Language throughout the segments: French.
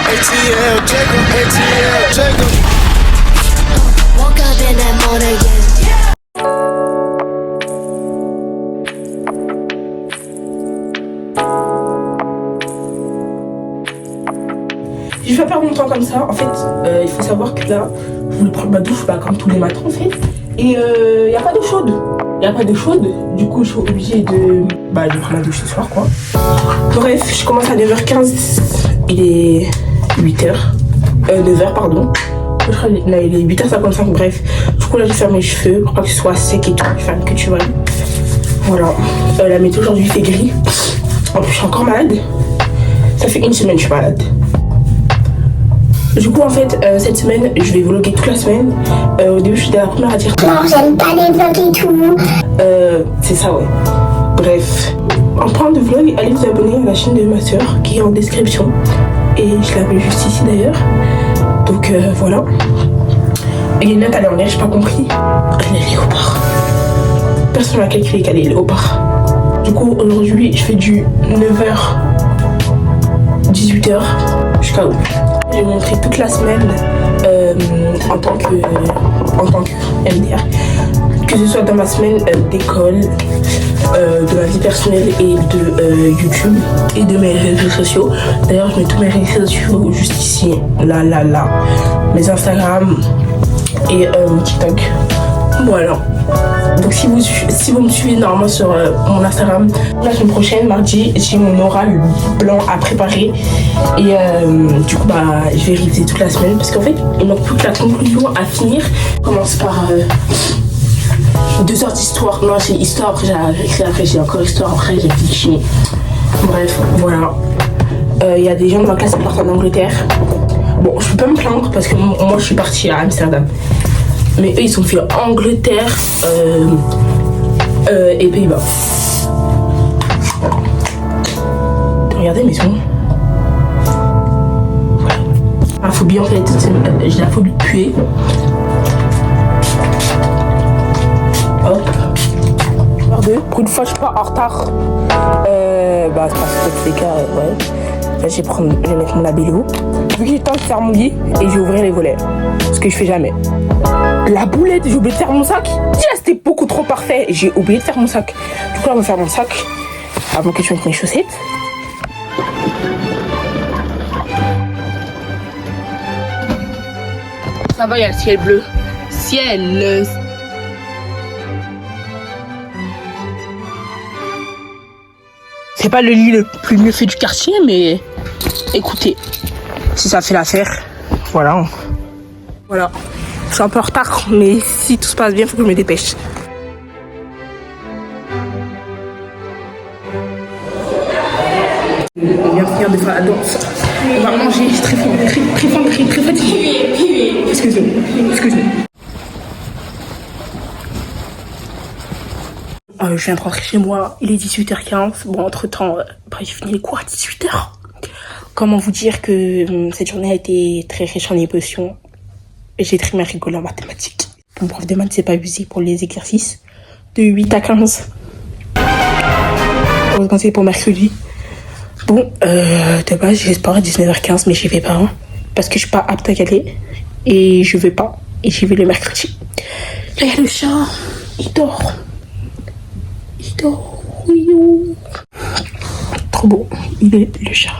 ATL Jacob, ATL Jacob. Woke up in that morning again. Je vais pas perdre mon temps comme ça. En fait, il faut savoir que là, je voulais prendre ma douche comme tous les matins en fait. Et il n'y a pas d'eau chaude. Il n'y a pas d'eau chaude. Du coup, je suis obligée de prendre ma douche ce soir quoi. Bref, je commence à 9h15. Il est 8h. 9h, pardon. Je crois qu'il est 8h55. Bref, du coup, là, je vais faire mes cheveux pour pas que ce soit sec et tout. Je vais faire une que tu vois. Voilà. La météo aujourd'hui fait gris. En plus, je suis encore malade. Ça fait une semaine que je suis malade. Du coup, en fait, cette semaine, je vais vlogger toute la semaine. Au début, j'étais la première à dire non, j'aime pas les vlogs et tout. C'est ça, ouais. Bref. En parlant de vlog, allez vous abonner à la chaîne de ma soeur qui est en description. Et je la mets juste ici d'ailleurs. Donc voilà. Il y a une note, elle est en l'air, j'ai pas compris. Elle est léopard. Personne m'a calculé qu'elle est léopard. Du coup, aujourd'hui, je fais du 9h, 18h jusqu'à où j'ai montré toute la semaine en tant que MDR, que ce soit dans ma semaine d'école, de ma vie personnelle et de YouTube et de mes réseaux sociaux. D'ailleurs, je mets tous mes réseaux sociaux juste ici, là, mes Instagram et mon TikTok. Voilà. Donc si vous me suivez normalement sur mon Instagram, la semaine prochaine, mardi, j'ai mon oral blanc à préparer. Et du coup, je vais réviser toute la semaine. Parce qu'en fait, il manque plus que la conclusion à finir. On commence par 2 heures d'histoire. Non, c'est histoire, après j'ai écrit, après j'ai encore histoire, après j'ai chimie. Bref, voilà. Il y a des gens de ma classe qui partent en Angleterre. Bon, je peux pas me plaindre parce que moi je suis partie à Amsterdam. Mais eux, ils sont fait Angleterre et Pays-Bas. Regardez mes sons. Voilà. La phobie, en fait, j'ai la phobie de puer. Hop. Pour une fois, je suis pas en retard. C'est parce que tous les cas, ouais. Là, je vais mettre mon labello. Vu que j'ai le temps de faire mon lit et je vais ouvrir les volets. Ce que je fais jamais. La boulette, j'ai oublié de faire mon sac. Déjà, c'était beaucoup trop parfait. J'ai oublié de faire mon sac. Du coup, là, on va faire mon sac avant que je mette mes chaussettes. Ça va, il y a le ciel bleu. Ciel. C'est pas le lit le plus mieux fait du quartier, mais écoutez, si ça fait l'affaire, voilà. Voilà. Je suis un peu en retard, mais si tout se passe bien, il faut que je me dépêche. On vient de finir de faire la danse. On va manger, j'ai très faim, très fatigué. Excuse-moi. Je viens de rentrer chez moi, il est 18h15. Bon, entre-temps, j'ai fini les cours à 18h. Comment vous dire que cette journée a été très riche en émotions. J'ai très bien rigolé en mathématiques. Mon prof de maths s'est pas abusé pour les exercices de 8 à 15. Heureusement, c'est pour mercredi. Bon, de base, j'espère à 19h15, mais j'y vais pas. Hein, parce que je suis pas apte à y aller. Et je vais pas. Et j'y vais le mercredi. Là, il y a le chat. Il dort. Oui. Trop beau. Il est le chat.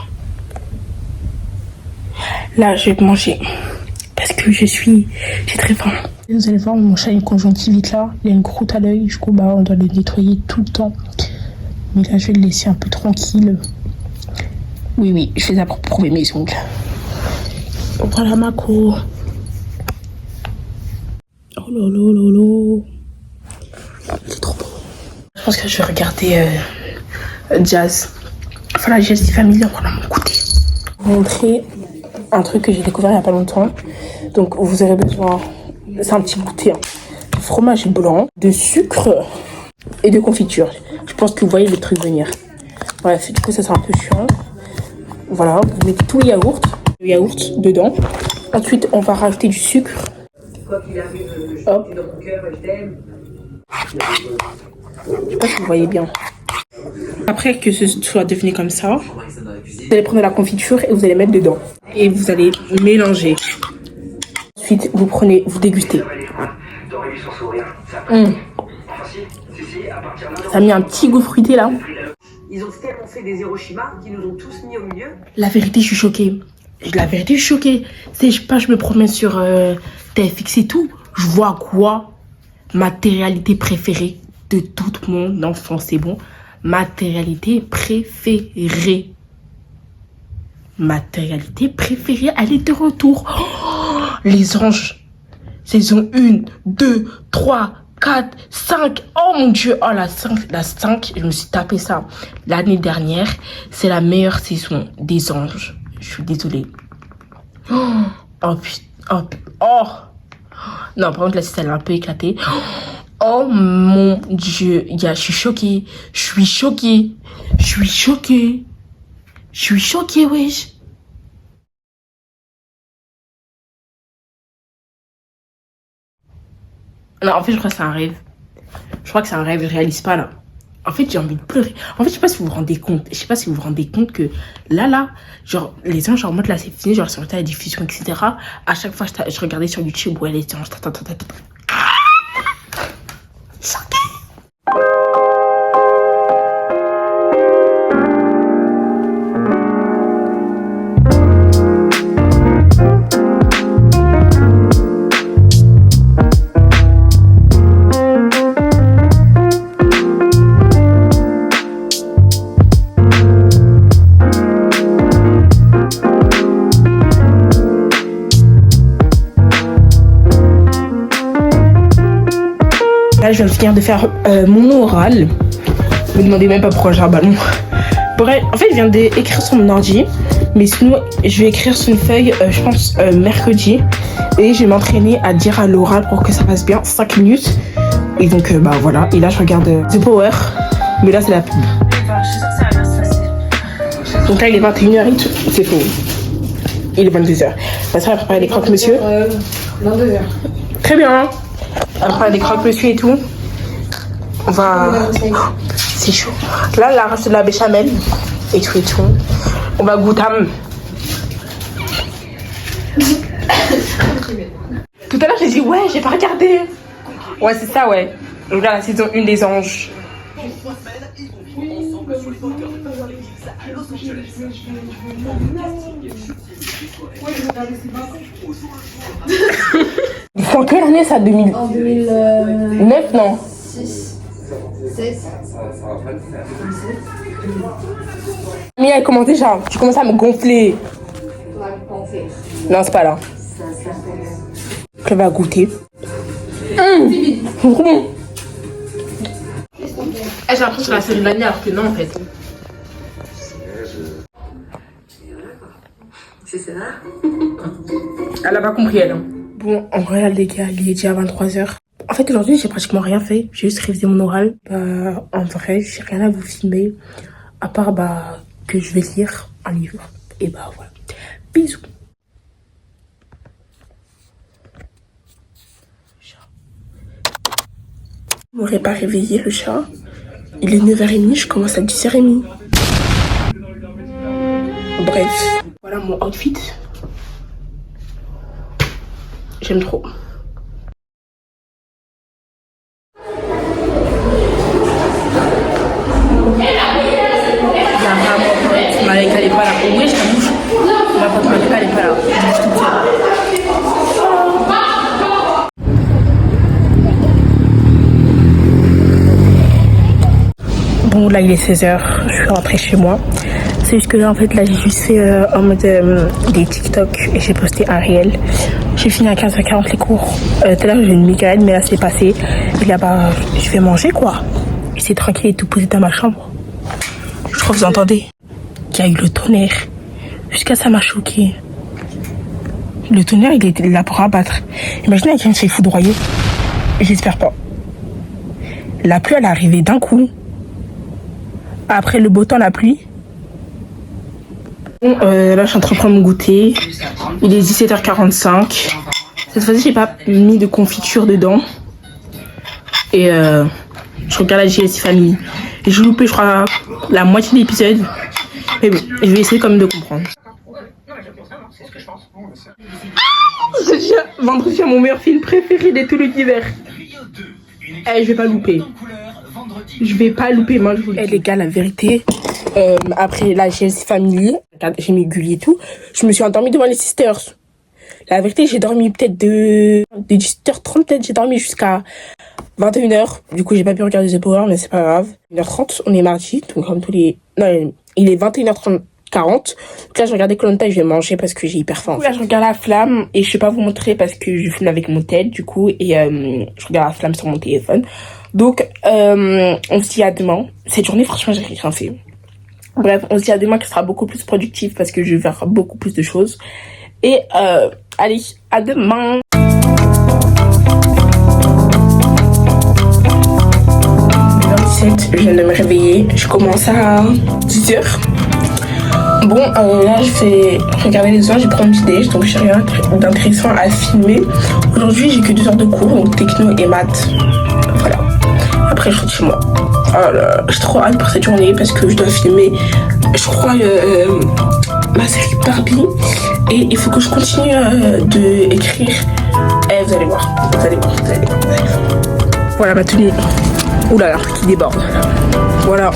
Là, je vais manger. Parce que j'ai très faim. Vous allez voir, mon chat a une conjonctivite là. Il a une croûte à l'œil. Du coup, on doit le nettoyer tout le temps. Mais là, je vais le laisser un peu tranquille. Oui, je fais ça pour prouver mes ongles. Voilà, Mako. Oh lolo. C'est trop beau. Je pense que je vais regarder Jazz. Enfin, la Jazz Family, on va mon goûter. Je vais vous montrer un truc que j'ai découvert il n'y a pas longtemps. Donc, vous aurez besoin, c'est un petit goûter, de fromage blanc, de sucre et de confiture. Je pense que vous voyez le truc venir. Bref, du coup, ça c'est un peu chiant. Voilà, vous mettez tout le yaourt dedans. Ensuite, on va rajouter du sucre. Hop. Je sais pas si vous voyez bien. Après que ce soit devenu comme ça, Vous allez prendre la confiture et vous allez mettre dedans. Et vous allez mélanger. Ensuite, vous prenez, vous dégustez. Ça a mis un petit goût fruité là. Ils ont tellement fait des Hiroshima qu'ils nous ont tous mis au milieu. La vérité, je suis choquée. La vérité, je suis choquée. C'est, je sais pas, je me promène sur TFX et tout. Je vois quoi? Matérialité préférée de toute mon enfance, c'est bon. Matérialité préférée. Matérialité préférée, elle est de retour. Oh, les anges. Saison 1, 2, 3, 4, 5. Oh mon Dieu. Oh, la 5, je me suis tapé ça l'année dernière. C'est la meilleure saison des anges. Je suis désolée. Oh putain. Oh. Non, par contre, la saison, elle est un peu éclatée. Oh mon Dieu. Je suis choquée. Je suis choquée. Je suis choquée. Je suis choquée, wesh. Non, en fait, je crois que c'est un rêve. Je crois que c'est un rêve, je réalise pas, là. En fait, j'ai envie de pleurer. En fait, je sais pas si vous vous rendez compte. Je sais pas si vous vous rendez compte que là, genre, les anges, genre, en mode, là, c'est fini, genre, sur la diffusion, etc. À chaque fois, je regardais sur YouTube, ouais, les anges, Là, je viens de finir de faire mon oral. Ne me demandez même pas pourquoi j'ai un ballon. Bref, en fait, je viens d'écrire sur mon ordi. Mais sinon, je vais écrire sur une feuille, je pense, mercredi. Et je vais m'entraîner à dire à l'oral pour que ça passe bien 5 minutes. Et donc, bah voilà. Et là, je regarde The Power. Mais là, c'est la pub. Donc là, il est 21h et tout. C'est faux. Il est 22h. Bah, ça va préparer les croque-monsieur. 22h. Très bien. Après des croque-monsieur et tout. On va... C'est chaud. Là, la reste de la béchamel et tout et tout. On va goûter. Tout à l'heure, j'ai dit ouais, j'ai pas regardé. Ouais, c'est ça, ouais. Donc là, la saison 1 des anges. En quelle année ça? 2000 En 2009, non? 6, 16. Mia, comment déjà? Tu commences à me gonfler. Non, c'est pas là. Je vais goûter. J'ai l'impression que c'est la seule vanille alors que non en fait. C'est ça. Elle a pas compris elle. Bon, en vrai les gars, il est déjà 23h. En fait aujourd'hui j'ai pratiquement rien fait. J'ai juste révisé mon oral. Bah en vrai j'ai rien à vous filmer. À part bah que je vais lire un livre. Et bah voilà. Bisous. Je m'aurais pas réveillé le chat. Il est 9h30, je commence à 10h30. Bref. Voilà mon outfit. J'aime trop. Malika elle est pas là. Oui, je la bouge. Ma pote Malika elle est pas là. Je bouge toute seule. Bon là il est 16h, je suis rentrée chez moi. C'est juste que là en fait là j'ai juste fait en mode des TikTok et j'ai posté un réel. J'ai fini à 15h40 les cours. Tout à l'heure j'ai une migraine mais là c'est passé. Et là bas je vais manger quoi. Et c'est tranquille et tout posé dans ma chambre. Je crois que vous entendez. Il y a eu le tonnerre. Jusqu'à ça m'a choqué. Le tonnerre il était là pour abattre. Imaginez quelqu'un se fait foudroyer. J'espère pas. La pluie elle est arrivée d'un coup. Après le beau temps, la pluie. Bon, là, je suis en train de prendre mon goûter. Il est 17h45. Cette fois-ci, j'ai pas mis de confiture dedans. Et je regarde la JS Family. J'ai loupé, je crois, la moitié de l'épisode. Mais bon, je vais essayer quand même de comprendre. C'est déjà vendredi à mon meilleur film préféré de tout l'univers. Eh, je vais pas louper. Je vais pas louper, moi je vous le dis. Eh les gars, la vérité, après la GLC Family, j'ai mis Gulli et tout, je me suis endormie devant les Sisters. La vérité, j'ai dormi peut-être de 18h30, peut-être j'ai dormi jusqu'à 21h. Du coup, j'ai pas pu regarder The Power, mais c'est pas grave. 1h30, on est mardi, donc comme tous les... Non, il est 21h30. 40. Donc là, je regardais Koh-Lanta et je vais manger parce que j'ai hyper faim. Du coup, là, je regarde la flamme et je vais pas vous montrer parce que je filme avec mon tel, du coup, et je regarde la flamme sur mon téléphone. Donc, on se dit à demain. Cette journée, franchement, j'ai rien fait. Bref, on se dit à demain qui sera beaucoup plus productif parce que je vais faire beaucoup plus de choses. Et allez, à demain. Je viens de me réveiller. Je commence à 10h. Bon, là, je vais regarder les heures, j'ai pris un petit déj, donc j'ai rien d'intéressant à filmer. Aujourd'hui, j'ai que 2 heures de cours, donc techno et maths. Voilà. Après, je rentre chez moi. Voilà. J'ai trop hâte pour cette journée parce que je dois filmer, je crois, ma série Barbie. Et il faut que je continue de écrire. Et vous allez voir, vous allez voir, vous allez voir, vous allez voir. Voilà ma tenue. Ouh là là, qui déborde. Voilà.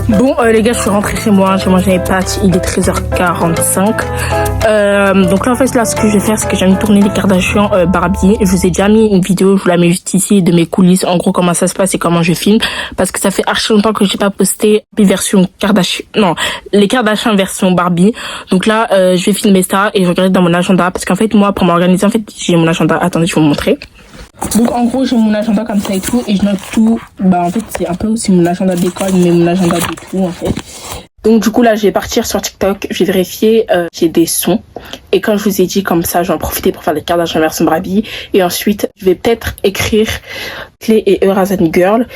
Bon les gars, je suis rentrée chez moi, j'ai mangé mes pâtes, il est 13h45. Donc là en fait, là ce que je vais faire, c'est que j'ai envie de tourner les Kardashians Barbie. Je vous ai déjà mis une vidéo, je vous la mets juste ici, de mes coulisses, en gros comment ça se passe et comment je filme. Parce que ça fait archi longtemps que j'ai pas posté version Kardashian, non, les Kardashians version Barbie. Donc là je vais filmer ça et je regarde dans mon agenda. Parce qu'en fait moi, pour m'organiser, en fait j'ai mon agenda, attendez je vais vous montrer. Donc en gros j'ai mon agenda comme ça et tout et je note tout. Bah en fait c'est un peu aussi mon agenda d'école mais mon agenda de tout en fait. Donc du coup là je vais partir sur TikTok, je vais vérifier j'ai des sons et comme je vous ai dit comme ça j'en profiter pour faire des Kardashian version Barbie et ensuite je vais peut-être écrire Clé et Eurazan Girl.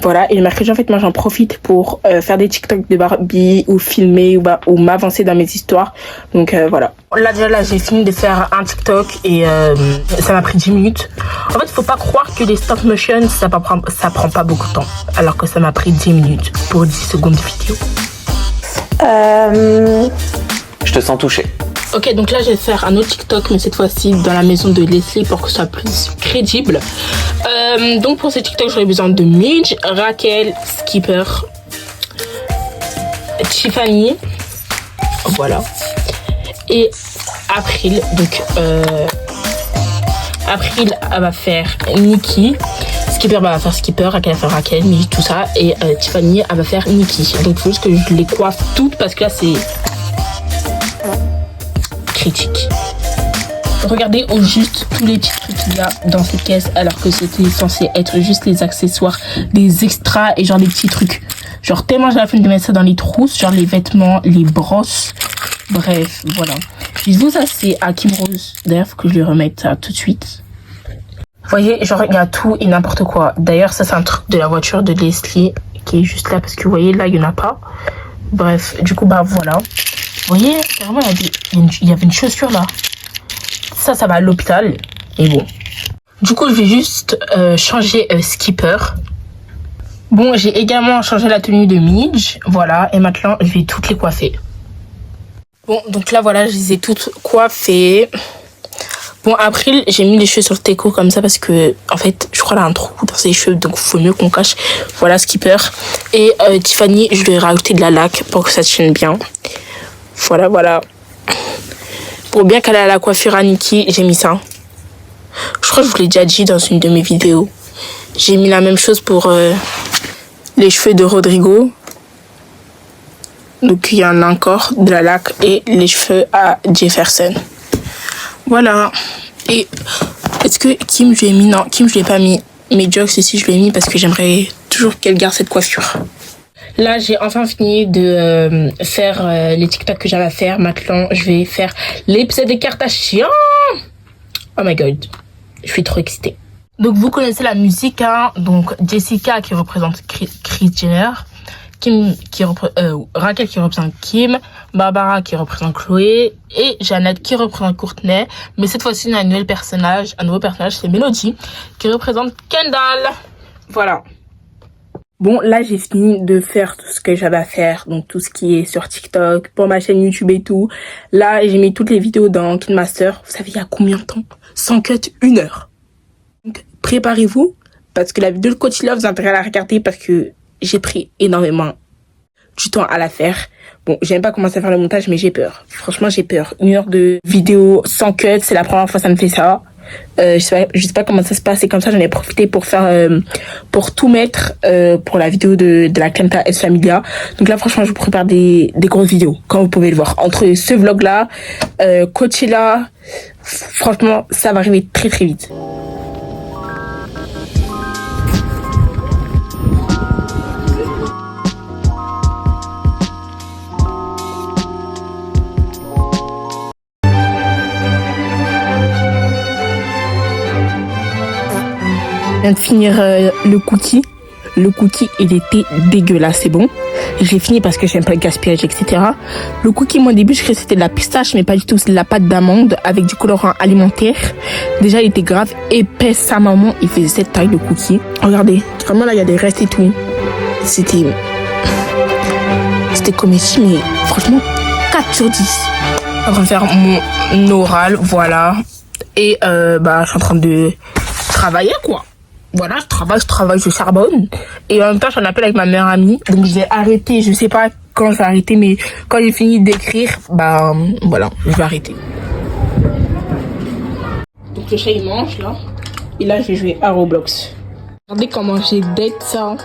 Voilà, et le mercredi en fait moi j'en profite pour faire des TikTok de Barbie ou filmer ou m'avancer dans mes histoires. Donc voilà. Là déjà là j'ai fini de faire un TikTok et ça m'a pris 10 minutes. En fait il faut pas croire que les stop motion ça prend pas beaucoup de temps alors que ça m'a pris 10 minutes pour 10 secondes de vidéo. Je te sens touché. Ok, donc là je vais faire un autre TikTok, mais cette fois-ci dans la maison de Leslie pour que ce soit plus crédible. Donc pour ce TikTok, j'aurai besoin de Midge, Raquel, Skipper, Tiffany, voilà, et April. Donc April elle va faire Nikki. Skipper va faire Skipper, Raquel va faire Raquel, Midge, tout ça. Et Tiffany elle va faire Nikki. Donc il faut juste que je les coiffe toutes parce que là c'est critique. Regardez au juste tous les petits trucs qu'il y a dans cette caisse alors que c'était censé être juste les accessoires, des extras et genre des petits trucs. Genre tellement j'ai la flemme de mettre ça dans les trousses, genre les vêtements, les brosses. Bref, voilà. Je vous ça c'est à Kim Rose. D'ailleurs faut que je lui remette ça tout de suite. Vous voyez, genre il y a tout et n'importe quoi. D'ailleurs ça c'est un truc de la voiture de Leslie qui est juste là parce que vous voyez là il y en a pas. Bref, du coup bah voilà. Vous voyez, carrément il y avait une chaussure là. Ça va à l'hôpital. Et bon. Du coup je vais juste changer Skipper. Bon, j'ai également changé la tenue de Midge. Voilà, et maintenant je vais toutes les coiffer. Bon, donc là voilà, je les ai toutes coiffées. Bon, après, j'ai mis les cheveux sur le teco comme ça parce que, en fait, je crois qu'il y a un trou dans ses cheveux, donc il faut mieux qu'on cache. Voilà, Skipper. Et Tiffany, je lui ai rajouté de la laque pour que ça tienne bien. Voilà, voilà. Pour bien qu'elle ait la coiffure à Nikki, j'ai mis ça. Je crois que je vous l'ai déjà dit dans une de mes vidéos. J'ai mis la même chose pour les cheveux de Rodrigo. Donc, il y en a encore de la laque et les cheveux à Jefferson. Voilà. Et est-ce que Kim, je lui ai mis? Non, Kim, je lui ai pas mis. Mes jokes ici, je lui ai mis parce que j'aimerais toujours qu'elle garde cette coiffure. Là, j'ai enfin fini de faire les TikTok que j'avais à faire. Maintenant, je vais faire l'épisode des Kardashians. Oh my god. Je suis trop excitée. Donc, vous connaissez la musique, hein. Donc, Jessica qui représente Kris Jenner. Raquel qui représente Kim, Barbara qui représente Chloé et Jeannette qui représente Courtney. Mais cette fois-ci, on a un nouveau personnage, c'est Melody qui représente Kendall. Voilà. Bon, là, j'ai fini de faire tout ce que j'avais à faire, donc tout ce qui est sur TikTok, pour ma chaîne YouTube et tout. Là, j'ai mis toutes les vidéos dans KineMaster. Vous savez, il y a combien de temps? Sans cut, 1 heure. Donc, préparez-vous, parce que la vidéo de Coach Love, vous avez intérêt à la regarder, parce que j'ai pris énormément du temps à la faire. Bon, j'aime pas commencer à faire le montage, mais j'ai peur. Franchement, j'ai peur. 1 heure de vidéo sans cut, c'est la première fois que ça me fait ça. Je sais pas comment ça se passe, et comme ça j'en ai profité pour faire pour tout mettre pour la vidéo de la Clenta S Familia. Donc là franchement je vous prépare des grosses vidéos, comme vous pouvez le voir, entre ce vlog là, Coachella, franchement ça va arriver très très vite. Je viens de finir le cookie. Le cookie, il était dégueulasse, c'est bon. J'ai fini parce que j'aime pas le gaspillage, etc. Le cookie, moi, au début, je croyais que c'était de la pistache, mais pas du tout. C'est de la pâte d'amande avec du colorant alimentaire. Déjà, il était grave épais. Sa maman, il faisait cette taille de cookie. Regardez, vraiment, là, il y a des restes et tout. C'était comestible, mais franchement, 4 sur 10. Je vais faire mon oral, voilà. Et je suis en train de travailler, quoi. Voilà, je travaille, je charbonne. Et en même temps, j'en appelle avec ma meilleure amie. Donc, j'ai arrêté, je sais pas quand je vais arrêter, mais quand j'ai fini d'écrire, voilà, je vais arrêter. Donc, le chat, il mange, là. Et là, je vais jouer à Roblox. Regardez comment j'ai date ça.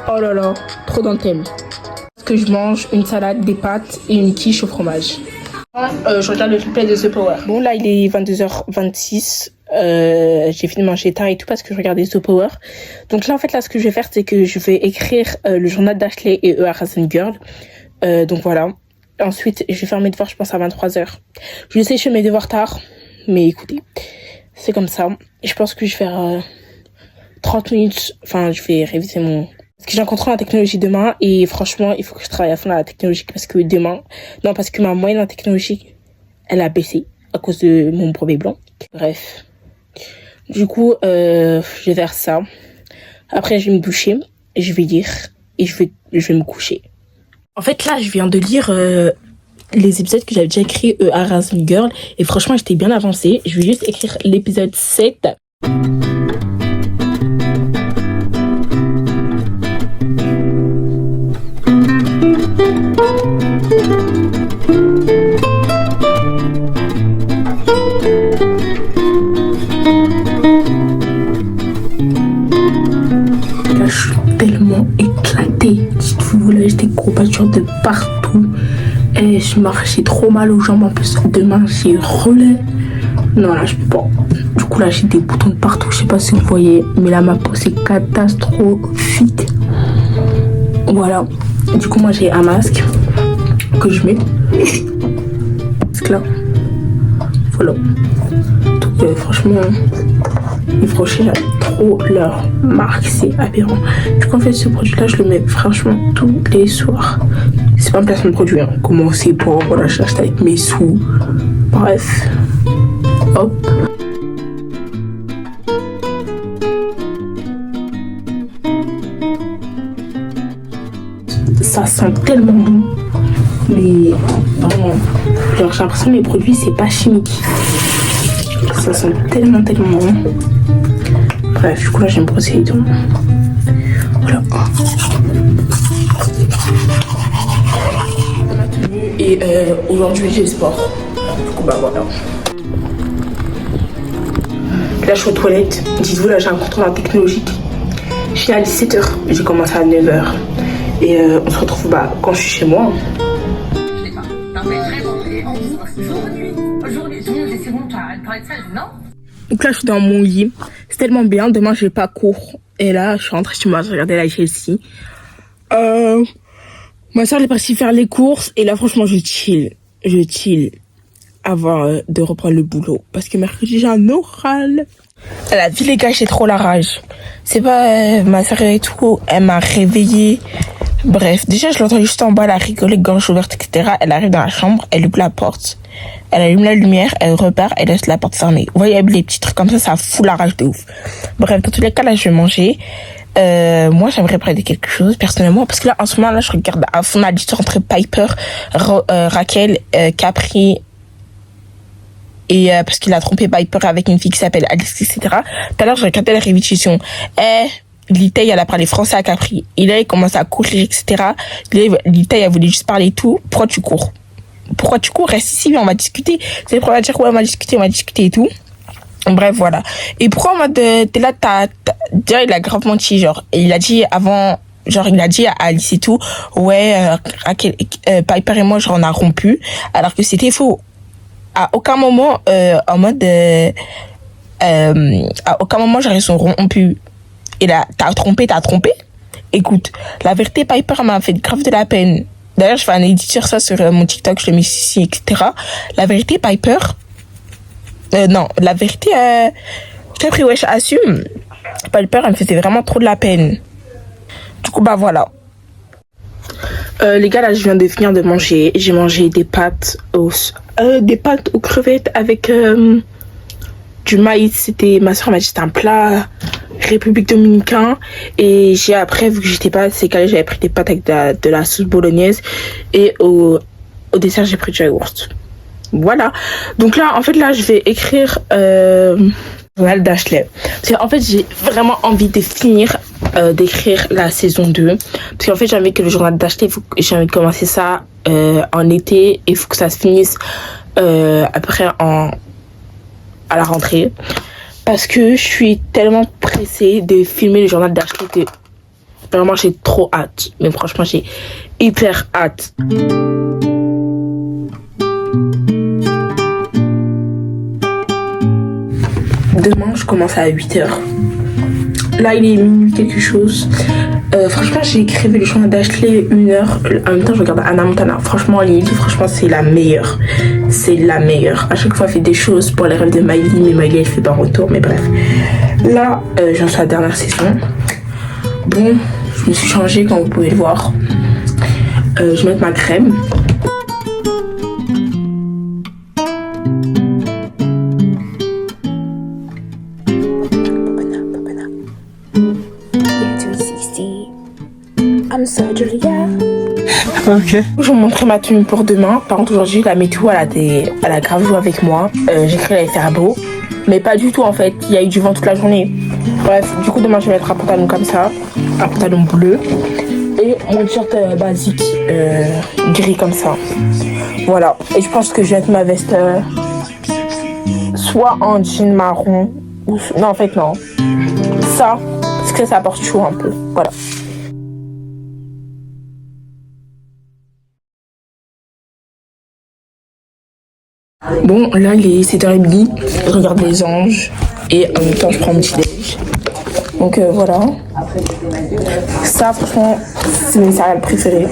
Oh là là, trop dans le thème. Parce que je mange une salade, des pâtes et une quiche au fromage. Je regarde le replay de The Power. Bon, là, il est 22h26. J'ai fini de manger tard et tout parce que je regardais The Power. Donc là, en fait, là, ce que je vais faire, c'est que je vais écrire le journal d'Ashley et Harassment Girl. Donc voilà. Ensuite, je vais faire mes devoirs, je pense, à 23h. Je sais que je fais mes devoirs tard, mais écoutez, c'est comme ça. Je pense que je vais faire 30 minutes. Enfin, je vais réviser mon... Parce que j'ai un contrôle en technologie demain et franchement, il faut que je travaille à fond dans la technologie parce que demain... Non, parce que ma moyenne en technologie, elle a baissé à cause de mon brevet blanc. Bref. Du coup, je vais faire ça. Après, je vais me doucher, je vais lire et je vais me coucher. En fait, là, je viens de lire les épisodes que j'avais déjà écrits à Harassment Girl et franchement, j'étais bien avancée. Je vais juste écrire l'épisode 7. Tellement éclaté, dites-vous, là j'étais courbature de partout et je marchais trop mal aux jambes. En plus demain j'ai relais, non là je peux pas. Du coup là j'ai des boutons de partout, je sais pas si vous voyez, mais là ma peau c'est catastrophique. Voilà, du coup moi j'ai un masque que je mets, là, voilà. Donc franchement les franchis, j'aime trop leur marque, c'est aberrant. Du coup, en fait, ce produit-là, je le mets franchement tous les soirs. C'est pas un placement de produit, hein. Comment c'est pour, voilà, je l'achète avec mes sous. Bref. Hop. Ça sent tellement bon. Mais vraiment, genre, j'ai l'impression que les produits, c'est pas chimique. Ça sent tellement bon. Bref, du coup là je vais me brosser les dents. Voilà. Et aujourd'hui j'ai le sport. Du coup voilà. Là je suis aux toilettes. Dites-vous là j'ai un contrôle technologique. Je suis à 17h. J'ai commencé à 9h. Et on se retrouve quand je suis chez moi. Donc là je suis dans mon lit, c'est tellement bien, demain je vais pas cours. Et là je suis rentrée chez moi, je regardais la Chelsea. Ma soeur est partie faire les courses et là franchement je chill avant de reprendre le boulot. Parce que mercredi j'ai un oral. La vie les gars, j'ai trop la rage. C'est pas ma soeur et tout, elle m'a réveillée Bref, déjà, je l'entends juste en bas, elle a rigolé, gorge ouverte, etc. Elle arrive dans la chambre, elle ouvre la porte, elle allume la lumière, elle repart, elle laisse la porte fermée. Vous voyez, les petits trucs comme ça fout la rage de ouf. Bref, dans tous les cas, là, je vais manger. Moi, j'aimerais parler de quelque chose, personnellement, parce que là, en ce moment, là, je regarde à fond l'histoire entre Piper, Raquel, Capri, et parce qu'il a trompé Piper avec une fille qui s'appelle Alice, etc. Tout à l'heure, je regardais la révision. Lita, elle a parlé français à Capri. Et là, il commence à courir, etc. Lita, elle voulait juste parler tout. Pourquoi tu cours? Pourquoi tu cours? Reste ici, on va discuter. C'est le problème à dire, ouais, on va discuter et tout. Bref, voilà. Et pourquoi en mode, t'es là, déjà, il a grave menti, genre. Et il a dit avant, genre, il a dit à Alice et tout, ouais, Piper et moi, genre, on a rompu. Alors que c'était faux. À aucun moment, en mode, à aucun moment, genre, ils sont rompus. Et là, t'as trompé. Écoute, la vérité, Piper m'a fait grave de la peine. D'ailleurs, je fais un edit sur ça sur mon TikTok, je le mets ici, etc. La vérité, Piper... non, la vérité, Capri, wesh, assume. Piper, elle me faisait vraiment trop de la peine. Du coup, bah voilà. Les gars, là, je viens de finir de manger. J'ai mangé des pâtes aux crevettes avec du maïs. Ma soeur m'a dit c'était un plat République dominicain. Et j'ai après, vu que j'étais pas assez calée, j'avais pris des pâtes avec de la sauce bolognaise. Et au dessert, j'ai pris du yaourt. Voilà. Donc là, en fait, là, je vais écrire journal d'Ashley. Parce qu'en fait, j'ai vraiment envie de finir d'écrire la saison 2. Parce qu'en fait, j'ai envie que le journal d'Ashley, j'ai envie de commencer ça en été. Et il faut que ça se finisse après à la rentrée. Parce que je suis tellement pressée de filmer le journal d'Ashley que vraiment, j'ai trop hâte. Mais franchement, j'ai hyper hâte. Demain, je commence à 8h. Là, il est minuit quelque chose. Franchement, j'ai écrit le journal d'Ashley 1h. En même temps, je regarde Hannah Montana. Franchement, Lily, franchement, c'est la meilleure. C'est la meilleure. À chaque fois, elle fait des choses pour les rêves de Miley, mais Miley, elle fait pas retour. Mais bref. Là, j'en suis à la dernière saison. Bon, je me suis changée, comme vous pouvez le voir. Je vais mettre ma crème. I'm so Julia. Ok. Je vais vous montrer ma tenue pour demain. Par contre, aujourd'hui, la météo, elle a grave joué avec moi. J'ai cru qu'elle allait faire beau. Mais pas du tout, en fait. Il y a eu du vent toute la journée. Bref, du coup, demain, je vais mettre un pantalon comme ça. Un pantalon bleu. Et mon t-shirt basique, gris comme ça. Voilà. Et je pense que je vais mettre ma veste soit en jean marron. Ou... Non, en fait, non. Ça, parce que ça porte chaud un peu. Voilà. Bon, là, il est 7h30. Je regarde les anges. Et en même temps, je prends un petit déj. Donc, voilà. Ça, franchement, c'est mes céréales préférées.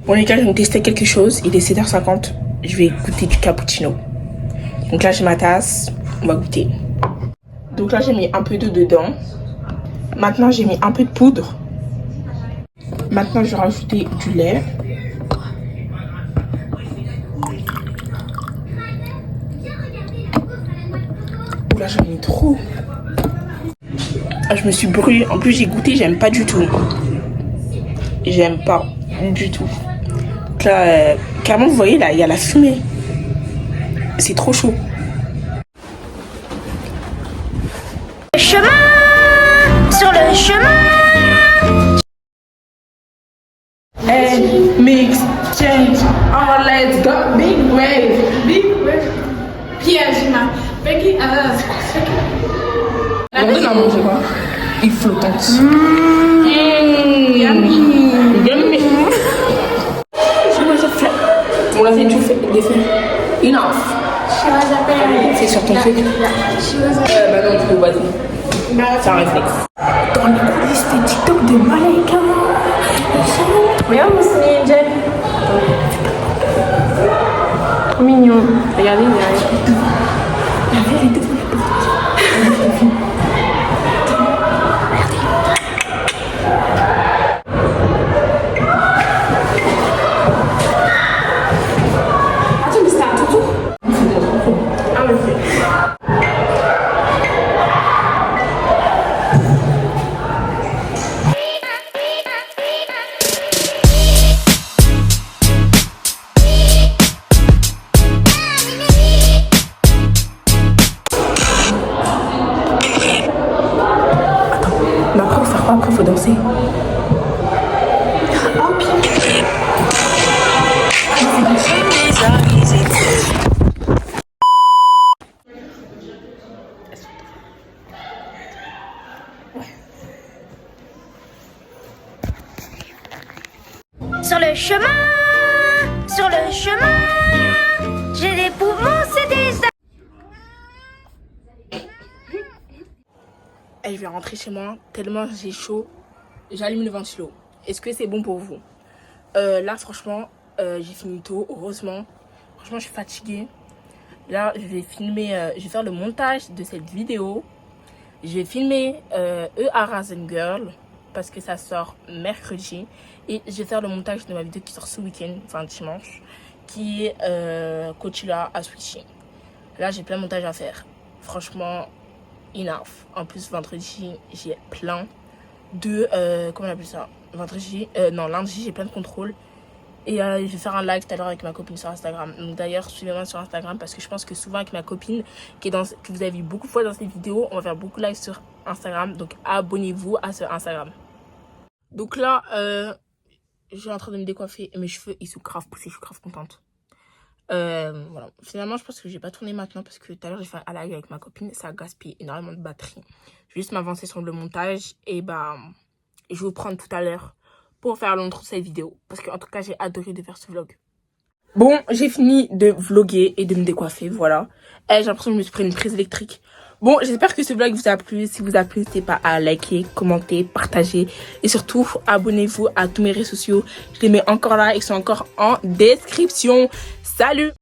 Bon, les gars, je vais tester quelque chose. Il est 7h50. Je vais goûter du cappuccino. Donc là, j'ai ma tasse. On va goûter. Donc là, j'ai mis un peu d'eau dedans. Maintenant, j'ai mis un peu de poudre. Maintenant, je vais rajouter du lait. Là, j'en ai mis trop. Ah, je me suis brûlée. En plus, j'ai goûté, j'aime pas du tout. J'aime pas du tout. Donc là, carrément, vous voyez, là, il y a la fumée. C'est trop chaud. Sur le chemin. And mix, change, oh let's go, big wave. Piège, ma. Becky, on donne à manger quoi? Il flottante. Yummy. Yummy. On l'a fait tout fait, défait. Enough. C'est sur ton truc. Bah non, tu peux pas dire. C'est un réflexe. Dans les coulisses des TikTok de Malaika. Regarde mon Smiley Jen. Trop mignon. Regardez, il y a sur le chemin, j'ai des poumons, c'est des... Et je vais rentrer chez moi tellement j'ai chaud. J'allume le ventilo. Est-ce que c'est bon pour vous? Là, franchement, j'ai fini tôt, heureusement. Franchement, je suis fatiguée. Là, je vais filmer, je vais faire le montage de cette vidéo. Je vais filmer Arazen Girl parce que ça sort mercredi. Et je vais faire le montage de ma vidéo qui sort ce week-end, enfin dimanche, qui est Coachella à Switching. Là, j'ai plein de montage à faire. Franchement, enough. En plus, vendredi, j'ai plein de... comment on appelle ça? Lundi, j'ai plein de contrôles. Et je vais faire un live tout à l'heure avec ma copine sur Instagram. Donc d'ailleurs, suivez-moi sur Instagram parce que je pense que souvent avec ma copine, que vous avez vu beaucoup de fois dans ces vidéos, on va faire beaucoup de live sur Instagram. Donc abonnez-vous à ce Instagram. Donc là, je suis en train de me décoiffer et mes cheveux, ils sont grave poussés. Je suis grave contente. Voilà. Finalement, je pense que je vais pas tourner maintenant parce que tout à l'heure, j'ai fait un live avec ma copine. Ça a gaspillé énormément de batterie. Je vais juste m'avancer sur le montage et je vais vous prendre tout à l'heure pour faire l'intro de cette vidéo. Parce qu'en tout cas, j'ai adoré de faire ce vlog. Bon, j'ai fini de vlogger et de me décoiffer, voilà. J'ai l'impression que je me suis pris une prise électrique. Bon, j'espère que ce vlog vous a plu. Si vous a plu, n'hésitez pas à liker, commenter, partager. Et surtout, abonnez-vous à tous mes réseaux sociaux. Je les mets encore là, ils sont encore en description. Salut!